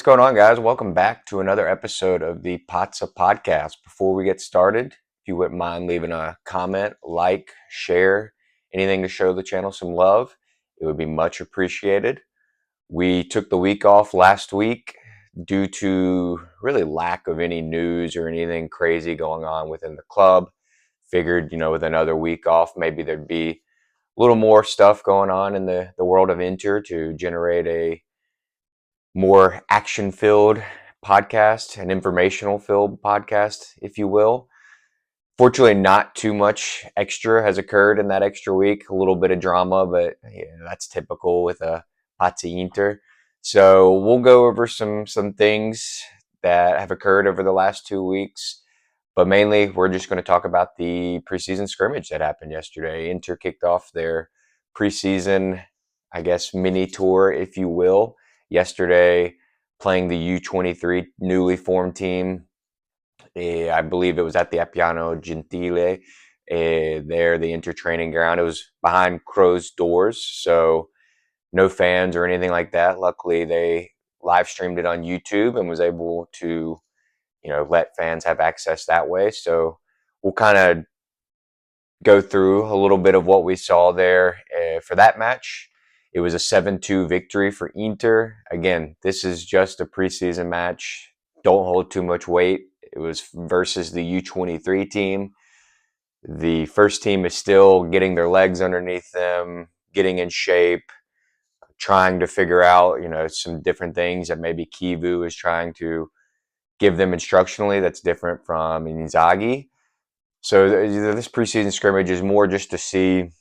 What's going on, guys? Welcome back to another episode of the Patsa podcast. Before we get started, if you wouldn't mind leaving a comment, like, share, anything to show the channel some love, it would be much appreciated. We took the week off last week due to really lack of any news or anything crazy going on within the club. Figured, with another week off, maybe there'd be a little more stuff going on in the world of Inter to generate a more action filled podcast, an informational filled podcast, if you will. Fortunately, not too much extra has occurred in that extra week. A little bit of drama, but that's typical with a Forza Inter. So we'll go over some things that have occurred over the last 2 weeks. But mainly, we're just going to talk about the preseason scrimmage that happened yesterday. Inter kicked off their preseason, I guess, mini tour, if you will, yesterday, playing the U-23 newly formed team. I believe it was at the Appiano Gentile, there, the Inter training ground. It was behind closed doors, so no fans or anything like that. Luckily, they live streamed it on YouTube and was able to let fans have access that way. So we'll kind of go through a little bit of what we saw there for that match. It was a 7-2 victory for Inter. Again, this is just a preseason match. Don't hold too much weight. It was versus the U-23 team. The first team is still getting their legs underneath them, getting in shape, trying to figure out, some different things that maybe Kivu is trying to give them instructionally that's different from Inzaghi. So this preseason scrimmage is more just to see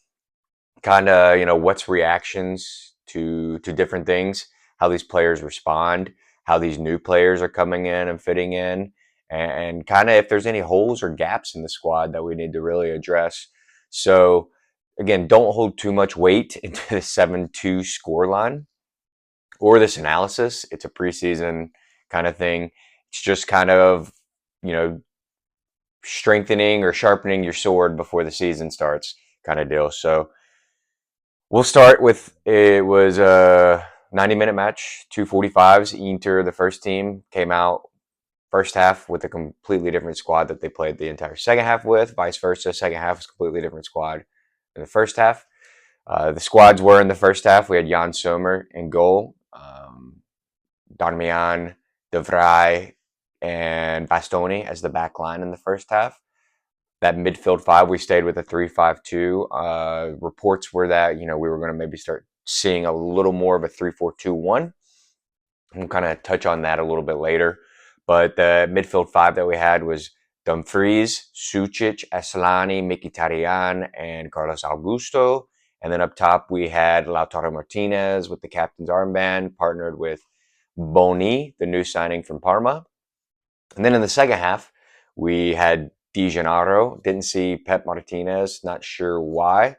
kind of, what's reactions to different things, how these players respond, how these new players are coming in and fitting in, and kind of if there's any holes or gaps in the squad that we need to really address. So again, don't hold too much weight into the 7-2 scoreline or this analysis. It's a preseason kind of thing. It's just kind of, strengthening or sharpening your sword before the season starts kind of deal. So we'll start with, it was a 90-minute match, 2:45s. Inter, the first team, came out first half with a completely different squad that they played the entire second half with. Vice versa, second half was a completely different squad in the first half. The squads were in the first half. We had Jan Sommer in goal, Darmian, De Vrij, and Bastoni as the back line in the first half. That midfield five, we stayed with a 3-5-2. Reports were that, we were going to maybe start seeing a little more of a 3-4-2-1. We'll kind of touch on that a little bit later. But the midfield five that we had was Dumfries, Sucic, Asllani, Mkhitaryan, and Carlos Augusto. And then up top, we had Lautaro Martinez with the captain's armband, partnered with Boni, the new signing from Parma. And then in the second half, we had Di Gennaro. Didn't see Pep Martinez, not sure why,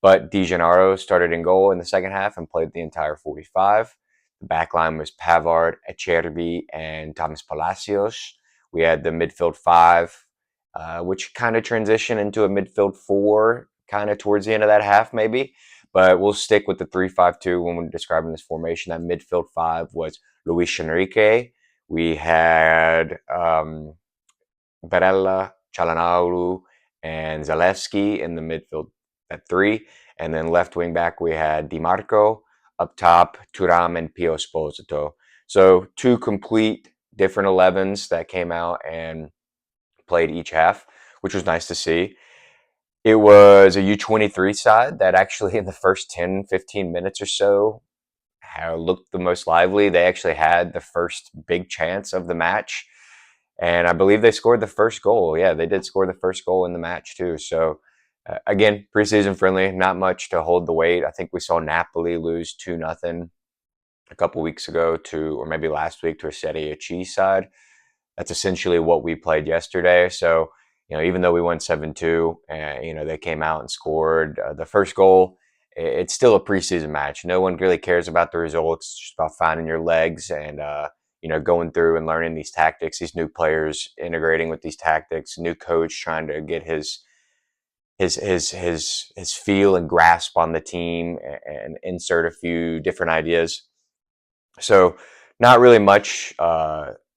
but Di Gennaro started in goal in the second half and played the entire 45. The back line was Pavard, Acerbi, and Thomas Palacios. We had the midfield five, which kind of transitioned into a midfield four, kind of towards the end of that half, maybe. But we'll stick with the 3-5-2 when we're describing this formation. That midfield five was Luis Enrique. We had Barella, Çalhanoğlu, and Zalewski in the midfield at three. And then left wing back, we had Di Marco. Up top, Thuram and Pio Esposito. So two complete different 11s that came out and played each half, which was nice to see. It was a U-23 side that actually in the first 10, 15 minutes or so looked the most lively. They actually had the first big chance of the match. And I believe they scored the first goal. Yeah, they did score the first goal in the match too. So again, preseason friendly, not much to hold the weight. I think we saw Napoli lose 2-0 a couple weeks ago or maybe last week, to a Serie C side. That's essentially what we played yesterday. So, even though we won 7-2, they came out and scored the first goal. It's still a preseason match. No one really cares about the results. It's just about finding your legs and, going through and learning these tactics, these new players integrating with these tactics, new coach trying to get his feel and grasp on the team and insert a few different ideas. So Not really much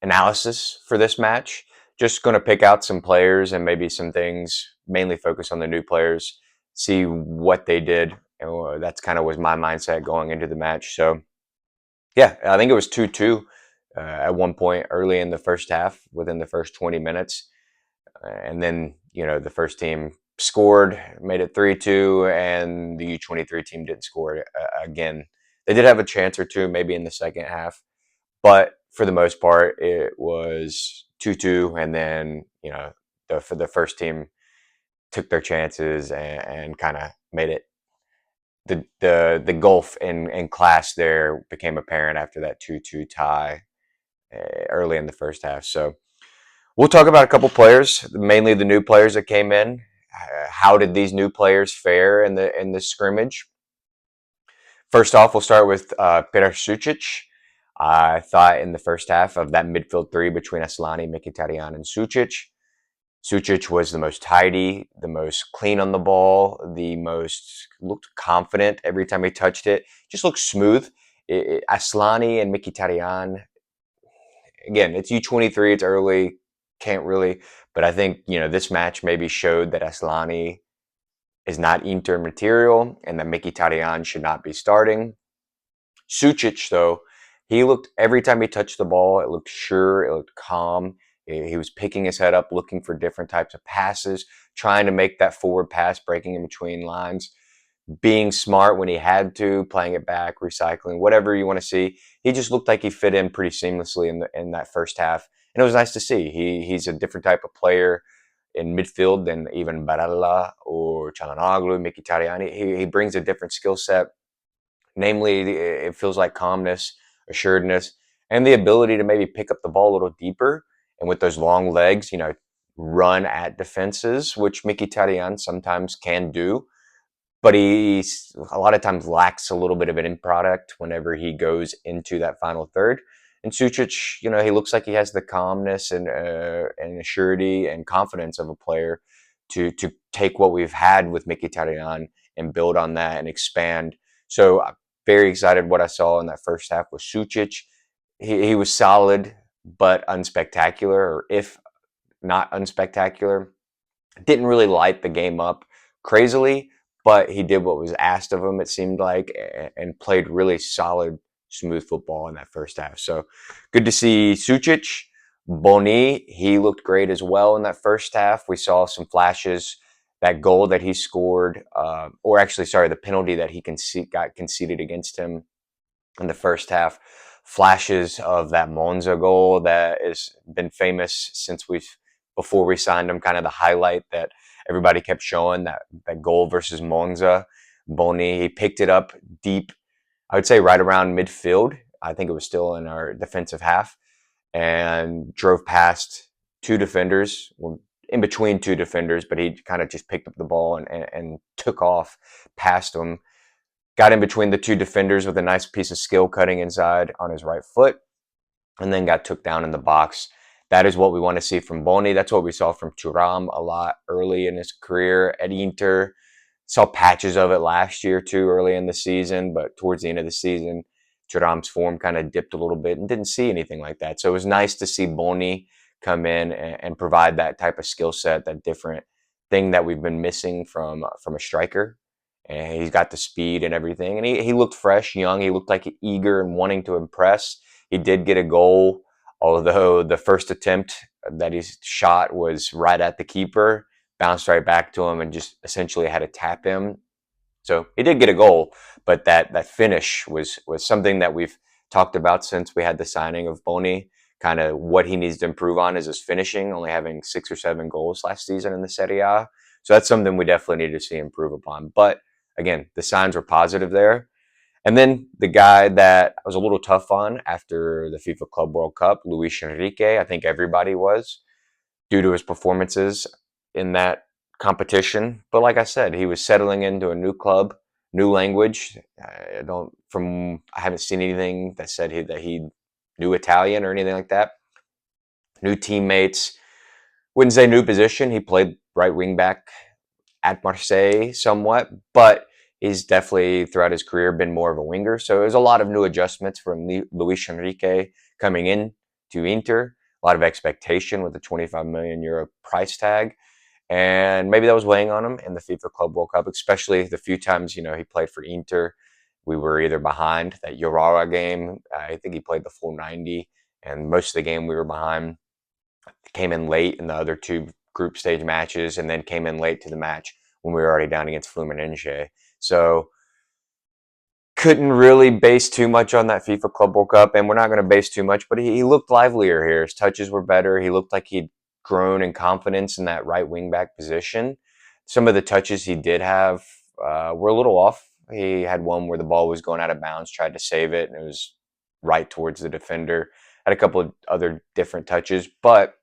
analysis for this match. Just going to pick out some players and maybe some things, mainly focus on the new players, see what they did. And that's kind of was my mindset going into the match. So, yeah, I think it was 2-2 at one point early in the first half, within the first 20 minutes. And then, the first team scored, made it 3-2, and the U-23 team didn't score again. They did have a chance or two, maybe in the second half, but for the most part, it was 2-2, and then for the first team took their chances and kind of made it. The gulf in class there became apparent after that 2-2 tie early in the first half. So we'll talk about a couple players, mainly the new players that came in. How did these new players fare in the scrimmage? First off, we'll start with Sucic. I thought in the first half of that midfield three between Aslani, Mkhitaryan, and Sucic, Sucic was the most tidy, the most clean on the ball, the most looked confident every time he touched it. Just looked smooth. Aslani and Mkhitaryan, again, it's U23, it's early, can't really, but I think this match maybe showed that Aslani is not Inter material and that Mkhitaryan should not be starting. Sucic, though, he looked every time he touched the ball, it looked sure, it looked calm. He was picking his head up, looking for different types of passes, trying to make that forward pass, breaking in between lines, being smart when he had to, playing it back, recycling, whatever you want to see. He just looked like he fit in pretty seamlessly in that first half, and it was nice to see. He's a different type of player in midfield than even Baralla or Çalhanoğlu, Mkhitaryan. He brings a different skill set. Namely, it feels like calmness, assuredness, and the ability to maybe pick up the ball a little deeper. And with those long legs, run at defenses, which Mkhitaryan sometimes can do. But he a lot of times lacks a little bit of an end product whenever he goes into that final third. And Sucic, he looks like he has the calmness and assurity and confidence of a player to take what we've had with Mkhitaryan and build on that and expand. So I'm very excited what I saw in that first half with Sucic. He was solid but unspectacular, or if not unspectacular. Didn't really light the game up crazily, but he did what was asked of him, it seemed like, and played really solid, smooth football in that first half. So good to see Sucic. Boni, he looked great as well in that first half. We saw some flashes. That goal that he scored, or actually, sorry, the penalty that he got conceded against him in the first half. Flashes of that Monza goal that has been famous since before we signed him, kind of the highlight that everybody kept showing, that goal versus Monza. Boni, he picked it up deep, I would say right around midfield. I think it was still in our defensive half, and drove past two defenders, well, in between two defenders, but he kind of just picked up the ball and took off past them. Got in between the two defenders with a nice piece of skill cutting inside on his right foot, and then got took down in the box. That is what we want to see from Boni. That's what we saw from Thuram a lot early in his career at Inter. Saw patches of it last year too, early in the season, but towards the end of the season, Thuram's form kind of dipped a little bit and didn't see anything like that. So it was nice to see Boni come in and provide that type of skill set, that different thing that we've been missing from a striker. And he's got the speed and everything. And he looked fresh, young. He looked like eager and wanting to impress. He did get a goal, although the first attempt that he shot was right at the keeper, bounced right back to him, and just essentially had to tap him. So he did get a goal, but that finish was something that we've talked about since we had the signing of Boni. Kind of what he needs to improve on is his finishing, only having 6 or 7 goals last season in the Serie A. So that's something we definitely need to see improve upon. But again, the signs were positive there. And then the guy that I was a little tough on after the FIFA Club World Cup, Luis Enrique, I think everybody was, due to his performances in that competition. But like I said, he was settling into a new club, new language. I haven't seen anything that said that he knew Italian or anything like that. New teammates. Wouldn't say new position. He played right wing back at Marseille somewhat, but he's definitely throughout his career been more of a winger. So there's a lot of new adjustments from Luis Enrique coming in to Inter. A lot of expectation with the 25 million euro price tag. And maybe that was weighing on him in the FIFA Club World Cup, especially the few times, he played for Inter. We were either behind that Urara game. I think he played the full 90, and most of the game we were behind. Came in late in the other two group stage matches, and then came in late to the match when we were already down against Fluminense. So couldn't really base too much on that FIFA Club World Cup, and we're not going to base too much, but he looked livelier here. His touches were better. He looked like he'd grown in confidence in that right wing back position. Some of the touches he did have were a little off. He had one where the ball was going out of bounds, tried to save it, and it was right towards the defender. Had a couple of other different touches, but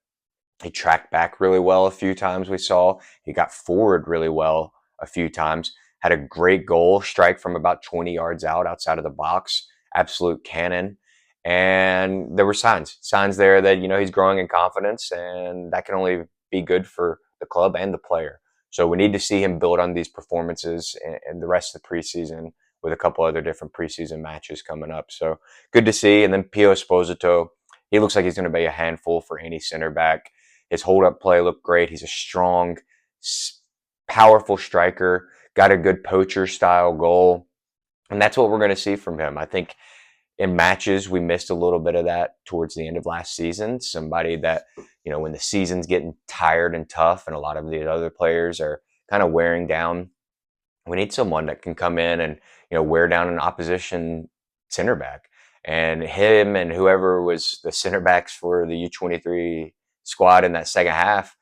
he tracked back really well a few times we saw. He got forward really well a few times. Had a great goal strike from about 20 yards outside of the box. Absolute cannon. And there were signs there that, he's growing in confidence, and that can only be good for the club and the player. So we need to see him build on these performances and the rest of the preseason with a couple other different preseason matches coming up. So good to see. And then Pio Esposito, he looks like he's going to be a handful for any center back. His hold-up play looked great. He's a strong, powerful striker, got a good poacher-style goal, and that's what we're going to see from him. I think in matches, we missed a little bit of that towards the end of last season. Somebody that, when the season's getting tired and tough and a lot of the other players are kind of wearing down, we need someone that can come in and, wear down an opposition center back. And him and whoever was the center backs for the U-23 squad in that second half,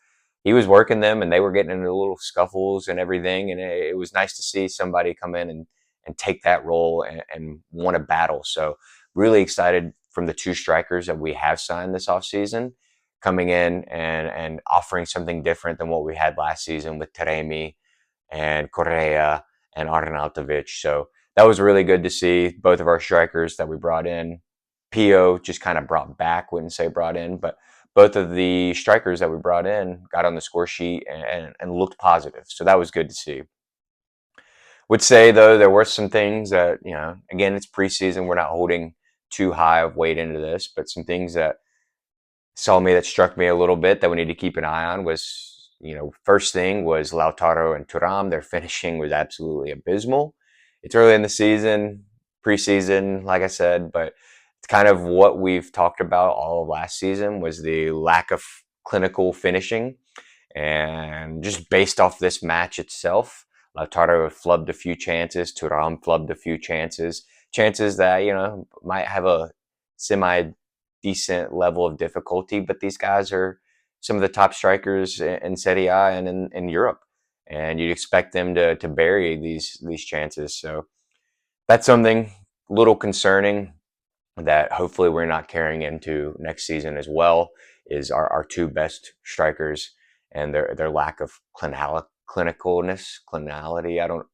he was working them and they were getting into little scuffles and everything. And it was nice to see somebody come in and take that role and won a battle. So really excited from the two strikers that we have signed this offseason, coming in and offering something different than what we had last season with Taremi and Correa and Arnautovic. So that was really good to see. Both of our strikers that we brought in, Pio just kind of brought back, wouldn't say brought in, but both of the strikers that we brought in got on the score sheet and looked positive. So that was good to see. Would say, though, there were some things that, again, it's preseason. We're not holding too high of weight into this, but some things that that struck me a little bit that we need to keep an eye on was, first thing was Lautaro and Thuram. Their finishing was absolutely abysmal. It's early in the season, preseason, like I said, but it's kind of what we've talked about all of last season was the lack of clinical finishing. And just based off this match itself, Lautaro flubbed a few chances, Thuram flubbed a few chances that, might have a semi decent level of difficulty, but these guys are some of the top strikers in Serie A and in Europe, and you'd expect them to bury these chances. So that's something a little concerning that hopefully we're not carrying into next season as well. Is our two best strikers and their lack of clinicality. I don't,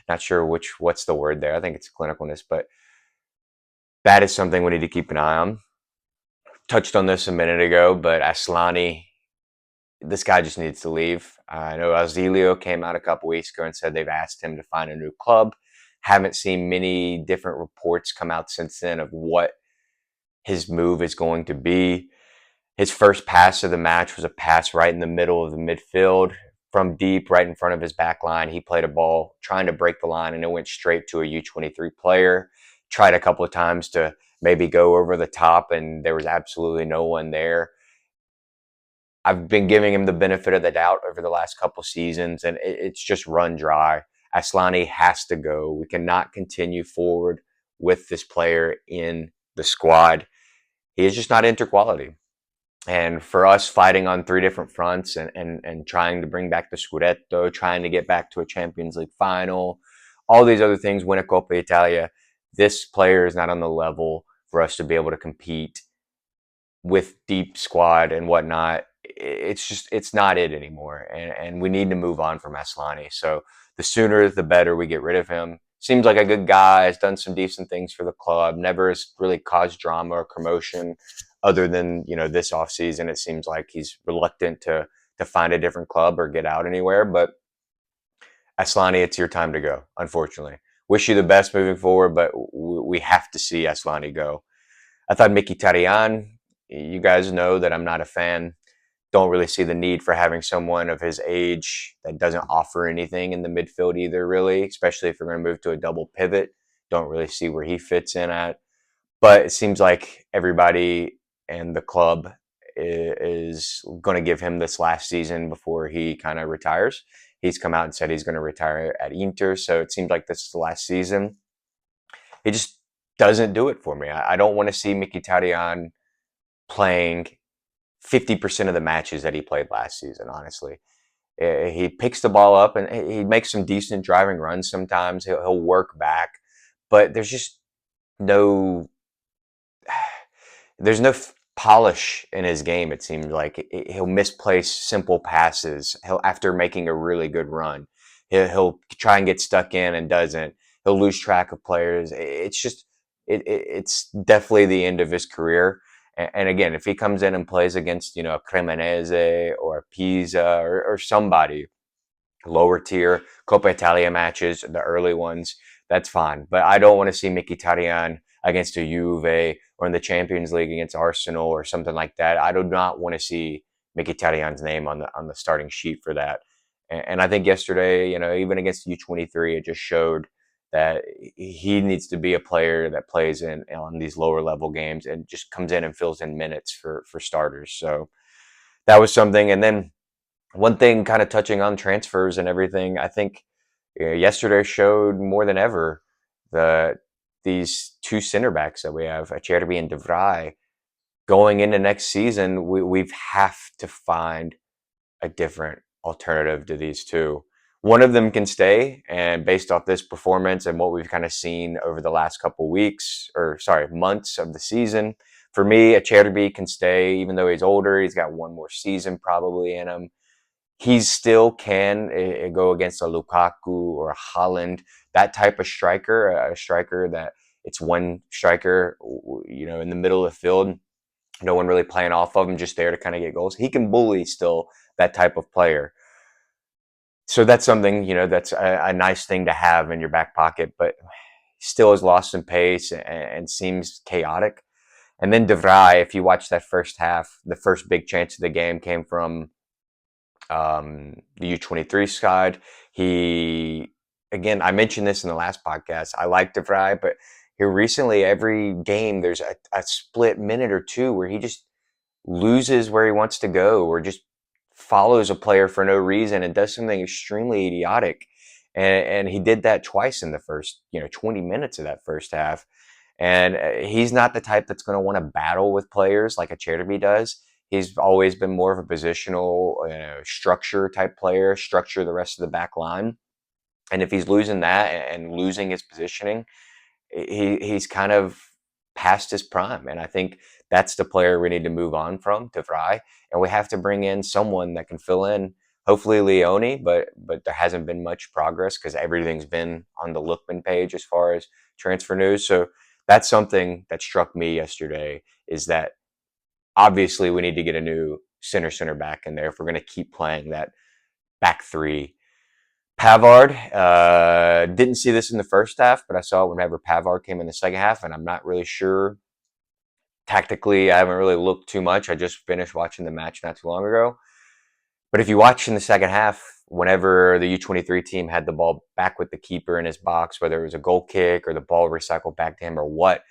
not sure what's the word there. I think it's clinicalness, but that is something we need to keep an eye on. Touched on this a minute ago, but Asllani, this guy just needs to leave. I know Auxilio came out a couple weeks ago and said they've asked him to find a new club. Haven't seen many different reports come out since then of what his move is going to be. His first pass of the match was a pass right in the middle of the midfield from deep, right in front of his back line. He played a ball trying to break the line, and it went straight to a U-23 player. Tried a couple of times to maybe go over the top, and there was absolutely no one there. I've been giving him the benefit of the doubt over the last couple seasons, and it's just run dry. Asllani has to go. We cannot continue forward with this player in the squad. He is just not Inter quality. And for us fighting on three different fronts and trying to bring back the Scudetto, trying to get back to a Champions League final, all these other things, win a Coppa Italia, this player is not on the level for us to be able to compete with deep squad and whatnot. It's not it anymore. And we need to move on from Asllani. So the sooner, the better we get rid of him. Seems like a good guy, has done some decent things for the club, never has really caused drama or commotion other than, this offseason. It seems like he's reluctant to find a different club or get out anywhere. But Asllani, it's your time to go, unfortunately. Wish you the best moving forward, but we have to see Asllani go. I thought Mkhitaryan, you guys know that I'm not a fan. Don't really see the need for having someone of his age that doesn't offer anything in the midfield either, really, especially if you're going to move to a double pivot. Don't really see where he fits in at. But it seems like everybody and the club is going to give him this last season before he kind of retires. He's come out and said he's going to retire at Inter, so it seems like this is the last season. It just doesn't do it for me. I don't want to see Mkhitaryan playing 50% of the matches that he played last season, honestly. He picks the ball up and he makes some decent driving runs sometimes. He'll work back, but no there's no polish in his game. It seems like he'll misplace simple passes. He'll after making a really good run, he'll try and get stuck in and doesn't. He'll lose track of players. It's definitely the end of his career. And again, if he comes in and plays against Cremonese or Pisa or somebody lower tier Coppa Italia matches, the early ones, that's fine. But I don't want to see Mkhitaryan against a Juve or in the Champions League against Arsenal or something like that. I do not want to see Mkhitaryan's name on the starting sheet for that. And I think yesterday, even against U-23, it just showed that he needs to be a player that plays in on these lower level games and just comes in and fills in minutes for starters. So that was something. And then one thing, kind of touching on transfers and everything, I think yesterday showed more than ever that these two center backs that we have, Acerbi and De Vrij, going into next season, we've have to find a different alternative to these two. One of them can stay, and based off this performance and what we've kind of seen over the last couple weeks, or sorry, months of the season, for me, Acerbi can stay, even though he's older. He's got one more season probably in him. He still can go against a Lukaku or a Holland, that type of striker, a striker that it's one striker, in the middle of the field, no one really playing off of him, just there to kind of get goals. He can bully still, that type of player. So that's something, that's a nice thing to have in your back pocket, but still has lost some pace and seems chaotic. And then De Vrij, if you watch that first half, the first big chance of the game came from the U-23 side. Again, I mentioned this in the last podcast. I like De Vrij, but here recently, every game, there's a split minute or two where he just loses where he wants to go or just follows a player for no reason and does something extremely idiotic. And he did that twice in the first, 20 minutes of that first half. And he's not the type that's going to want to battle with players like Acerbi does. He's always been more of a positional, structure type player, structure the rest of the back line. And if he's losing that and losing his positioning, he's kind of past his prime. And I think that's the player we need to move on from, De Vrij. And we have to bring in someone that can fill in, hopefully Leone, but there hasn't been much progress because everything's been on the Lookman page as far as transfer news. So that's something that struck me yesterday, is that obviously we need to get a new center back in there if we're going to keep playing that back three. Pavard, didn't see this in the first half, but I saw it whenever Pavard came in the second half, and I'm not really sure. Tactically, I haven't really looked too much. I just finished watching the match not too long ago. But if you watch in the second half, whenever the U-23 team had the ball back with the keeper in his box, whether it was a goal kick or the ball recycled back to him or what,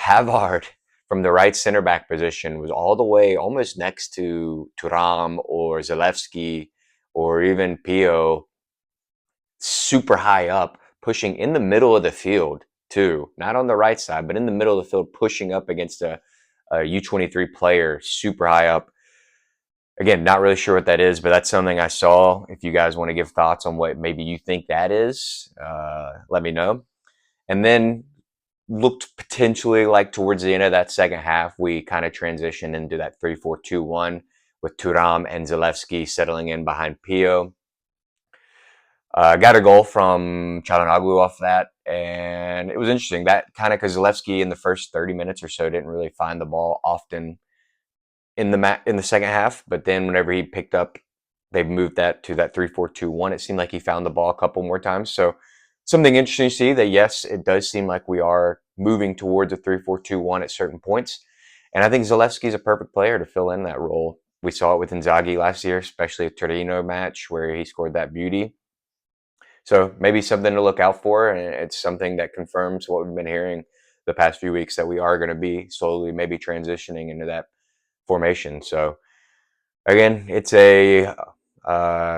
Pavard from the right center back position was all the way almost next to Thuram or Zalewski or even Pio, super high up, pushing in the middle of the field too, not on the right side, but in the middle of the field, pushing up against a U-23 player, super high up. Again, not really sure what that is, but that's something I saw. If you guys want to give thoughts on what maybe you think that is, let me know. And then looked potentially like towards the end of that second half, we kind of transitioned into that 3-4-2-1 with Thuram and Zalewski settling in behind Pio. Got a goal from Çalhanoğlu off that, and it was interesting. That kind of because Zalewski in the first 30 minutes or so didn't really find the ball often in the second half, but then whenever he picked up they've moved that to that 3-4-2-1. It seemed like he found the ball a couple more times. So something interesting to see that, yes, it does seem like we are moving towards a 3-4-2-1 at certain points. And I think Zalewski's a perfect player to fill in that role. We saw it with Inzaghi last year, especially a Torino match where he scored that beauty. So maybe something to look out for, and it's something that confirms what we've been hearing the past few weeks, that we are going to be slowly maybe transitioning into that formation. So again, it's a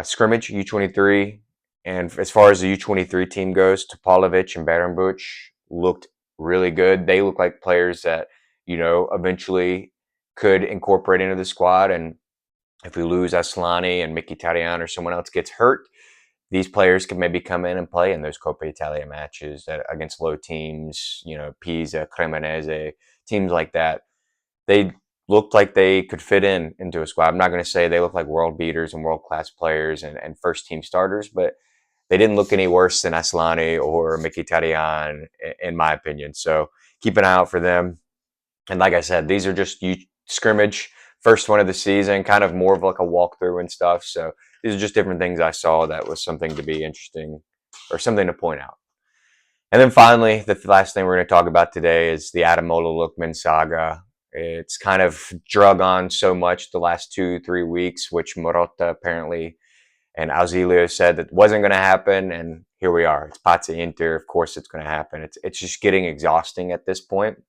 scrimmage U23, and as far as the U23 team goes, Topalovic and Berenbuch looked really good. They look like players that eventually could incorporate into the squad. And if we lose Aslani and Mkhitaryan or someone else gets hurt, these players can maybe come in and play in those Coppa Italia matches against low teams, Pisa, Cremonese, teams like that. They looked like they could fit into a squad. I'm not going to say they look like world beaters and world class players and first team starters, but they didn't look any worse than Aslani or Mkhitaryan, in my opinion. So keep an eye out for them. And like I said, these are just scrimmage, first one of the season, kind of more of like a walkthrough and stuff. So these are just different things I saw that was something to be interesting or something to point out. And then finally, the last thing we're going to talk about today is the Ademola Lookman saga. It's kind of drug on so much the last 2-3 weeks, which Marotta apparently and Auxilio said that wasn't going to happen. And here we are. It's Forza Inter. Of course it's going to happen. It's just getting exhausting at this point.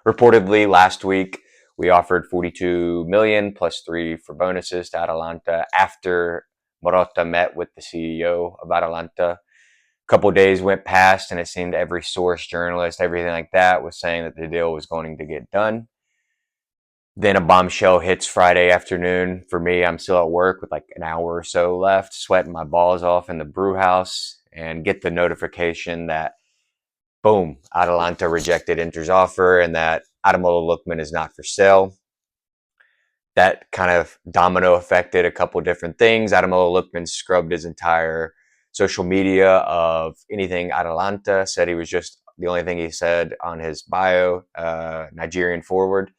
Reportedly, last week, we offered 42 million plus 3 for bonuses to Atalanta after Marotta met with the CEO of Atalanta. A couple of days went past, and it seemed every source, journalist, everything like that was saying that the deal was going to get done. Then a bombshell hits Friday afternoon. For me, I'm still at work with like an hour or so left, sweating my balls off in the brew house, and get the notification that, boom, Atalanta rejected Inter's offer and that Ademola Lookman is not for sale. That kind of domino affected a couple different things. Ademola Lookman scrubbed his entire social media of anything Atalanta, said he was just the only thing he said on his bio, Nigerian forward.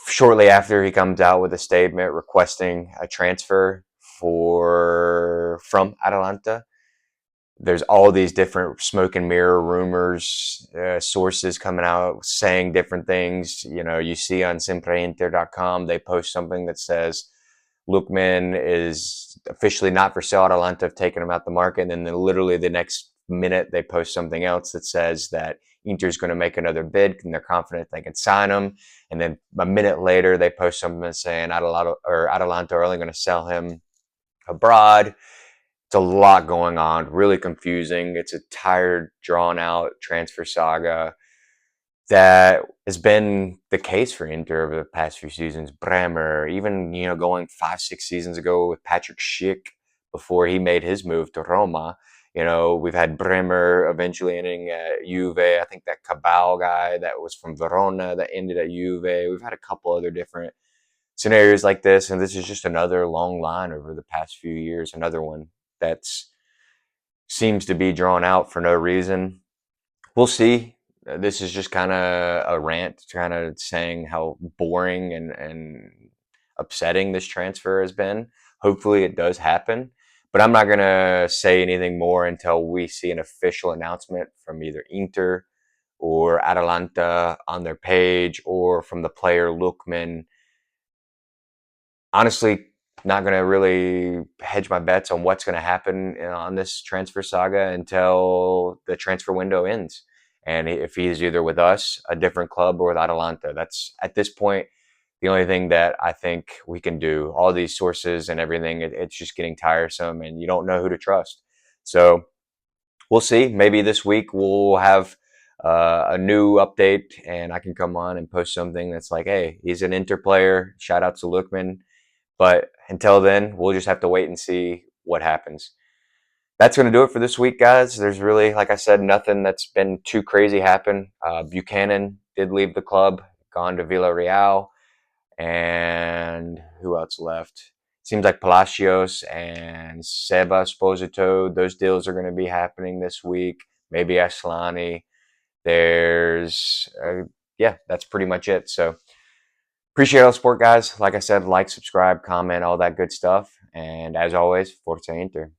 Shortly after, he comes out with a statement requesting a transfer from Atalanta. There's all these different smoke and mirror rumors, sources coming out saying different things. You see on sempreinter.com, they post something that says Lookman is officially not for sale. Atalanta have taken him out the market. And then literally the next minute, they post something else that says that Inter's going to make another bid and they're confident they can sign him. And then a minute later, they post something saying Atalanta are only going to sell him abroad. It's a lot going on, really confusing. It's a tired, drawn out transfer saga that has been the case for Inter over the past few seasons. Bremer, even, going 5-6 seasons ago with Patrick Schick before he made his move to Roma. We've had Bremer eventually ending at Juve. I think that Cabal guy that was from Verona that ended at Juve. We've had a couple other different scenarios like this, and this is just another long line over the past few years. Another one that's seems to be drawn out for no reason. We'll see. This is just kind of a rant, kind of saying how boring and upsetting this transfer has been. Hopefully it does happen, but I'm not going to say anything more until we see an official announcement from either Inter or Atalanta on their page, or from the player Lookman. Honestly, not going to really hedge my bets on what's going to happen on this transfer saga until the transfer window ends. And if he's either with us, a different club, or with Atalanta, that's at this point the only thing that I think we can do. All these sources and everything, it's just getting tiresome, and you don't know who to trust. So we'll see. Maybe this week we'll have a new update, and I can come on and post something that's like, hey, he's an Inter player. Shout out to Lookman. But until then, we'll just have to wait and see what happens. That's going to do it for this week, guys. There's really, like I said, nothing that's been too crazy happen. Buchanan did leave the club, gone to Villarreal. And who else left? Seems like Palacios and Seba Esposito, those deals are going to be happening this week. Maybe Aslani. There's, yeah, that's pretty much it. So Appreciate all the support, guys. Like I said, like, subscribe, comment, all that good stuff. And as always, Forza Inter.